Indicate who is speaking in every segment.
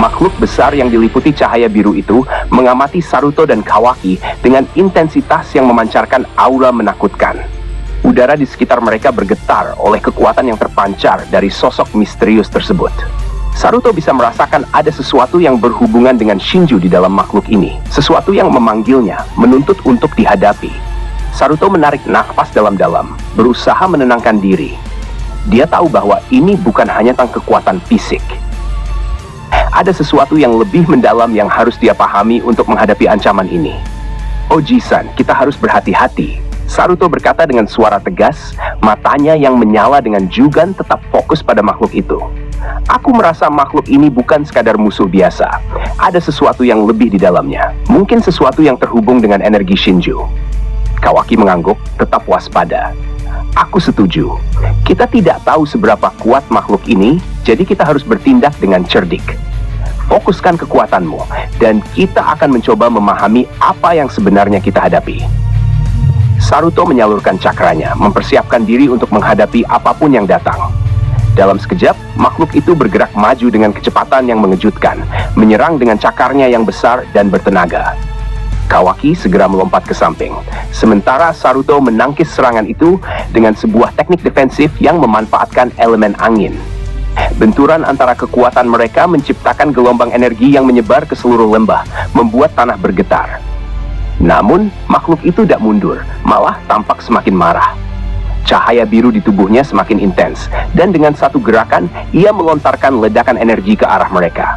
Speaker 1: Makhluk besar yang diliputi cahaya biru itu mengamati Saruto dan Kawaki dengan intensitas yang memancarkan aura menakutkan. Udara di sekitar mereka bergetar oleh kekuatan yang terpancar dari sosok misterius tersebut. Saruto bisa merasakan ada sesuatu yang berhubungan dengan Shinju di dalam makhluk ini. Sesuatu yang memanggilnya, menuntut untuk dihadapi. Saruto menarik nafas dalam-dalam, berusaha menenangkan diri. Dia tahu bahwa ini bukan hanya tentang kekuatan fisik. Ada sesuatu yang lebih mendalam yang harus dia pahami untuk menghadapi ancaman ini. Oji-san, kita harus berhati-hati. Saruto berkata dengan suara tegas, matanya yang menyala dengan jugan tetap fokus pada makhluk itu. Aku merasa makhluk ini bukan sekadar musuh biasa. Ada sesuatu yang lebih di dalamnya. Mungkin sesuatu yang terhubung dengan energi Shinju. Kawaki mengangguk, tetap waspada. Aku setuju. Kita tidak tahu seberapa kuat makhluk ini, jadi kita harus bertindak dengan cerdik. Fokuskan kekuatanmu, dan kita akan mencoba memahami apa yang sebenarnya kita hadapi. Saruto menyalurkan cakranya, mempersiapkan diri untuk menghadapi apapun yang datang. Dalam sekejap, makhluk itu bergerak maju dengan kecepatan yang mengejutkan, menyerang dengan cakarnya yang besar dan bertenaga. Kawaki segera melompat ke samping, sementara Saruto menangkis serangan itu dengan sebuah teknik defensif yang memanfaatkan elemen angin. Benturan antara kekuatan mereka menciptakan gelombang energi yang menyebar ke seluruh lembah, membuat tanah bergetar. Namun, makhluk itu tidak mundur, malah tampak semakin marah. Cahaya biru di tubuhnya semakin intens, dan dengan satu gerakan, ia melontarkan ledakan energi ke arah mereka.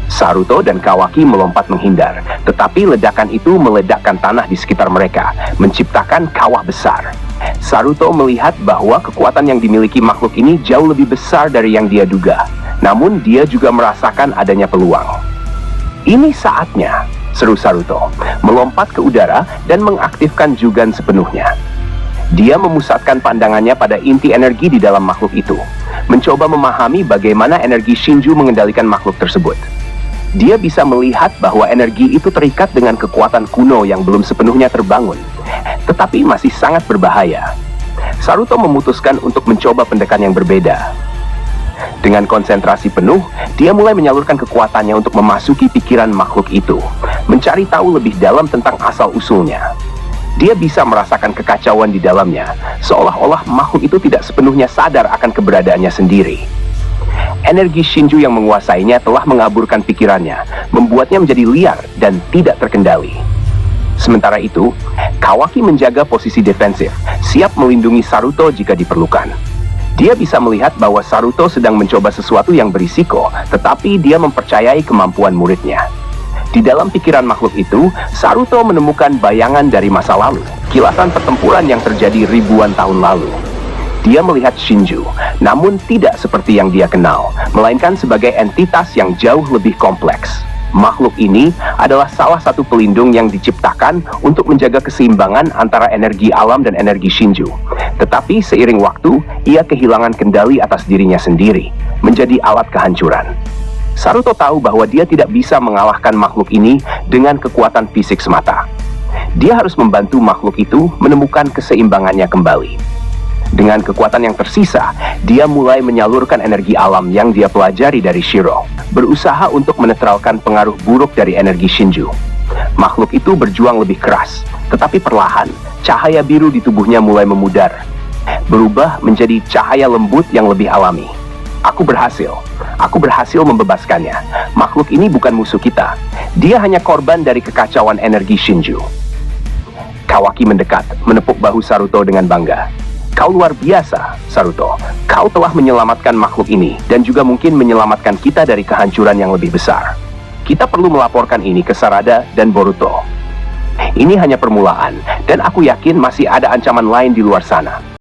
Speaker 1: Saruto dan Kawaki melompat menghindar, tetapi ledakan itu meledakkan tanah di sekitar mereka, menciptakan kawah besar. Saruto melihat bahwa kekuatan yang dimiliki makhluk ini jauh lebih besar dari yang dia duga. Namun dia juga merasakan adanya peluang. Ini saatnya, seru Saruto, melompat ke udara dan mengaktifkan jugan sepenuhnya. Dia memusatkan pandangannya pada inti energi di dalam makhluk itu, mencoba memahami bagaimana energi Shinju mengendalikan makhluk tersebut. Dia bisa melihat bahwa energi itu terikat dengan kekuatan kuno yang belum sepenuhnya terbangun, tetapi masih sangat berbahaya. Saruto memutuskan untuk mencoba pendekatan yang berbeda. Dengan konsentrasi penuh, dia mulai menyalurkan kekuatannya untuk memasuki pikiran makhluk itu, mencari tahu lebih dalam tentang asal-usulnya. Dia bisa merasakan kekacauan di dalamnya, seolah-olah makhluk itu tidak sepenuhnya sadar akan keberadaannya sendiri. Energi Shinju yang menguasainya telah mengaburkan pikirannya, membuatnya menjadi liar dan tidak terkendali. Sementara itu, Kawaki menjaga posisi defensif, siap melindungi Saruto jika diperlukan. Dia bisa melihat bahwa Saruto sedang mencoba sesuatu yang berisiko, tetapi dia mempercayai kemampuan muridnya. Di dalam pikiran makhluk itu, Saruto menemukan bayangan dari masa lalu, kilasan pertempuran yang terjadi ribuan tahun lalu. Dia melihat Shinju, namun tidak seperti yang dia kenal, melainkan sebagai entitas yang jauh lebih kompleks. Makhluk ini adalah salah satu pelindung yang diciptakan untuk menjaga keseimbangan antara energi alam dan energi Shinju. Tetapi seiring waktu, ia kehilangan kendali atas dirinya sendiri, menjadi alat kehancuran. Saruto tahu bahwa dia tidak bisa mengalahkan makhluk ini dengan kekuatan fisik semata. Dia harus membantu makhluk itu menemukan keseimbangannya kembali. Dengan kekuatan yang tersisa, dia mulai menyalurkan energi alam yang dia pelajari dari Shiro, berusaha untuk menetralkan pengaruh buruk dari energi Shinju. Makhluk itu berjuang lebih keras, tetapi perlahan, cahaya biru di tubuhnya mulai memudar, berubah menjadi cahaya lembut yang lebih alami. Aku berhasil membebaskannya. Makhluk ini bukan musuh kita. Dia hanya korban dari kekacauan energi Shinju. Kawaki mendekat, menepuk bahu Saruto dengan bangga. Kau luar biasa, Saruto. Kau telah menyelamatkan makhluk ini, dan juga mungkin menyelamatkan kita dari kehancuran yang lebih besar. Kita perlu melaporkan ini ke Sarada dan Boruto. Ini hanya permulaan, dan aku yakin masih ada ancaman lain di luar sana.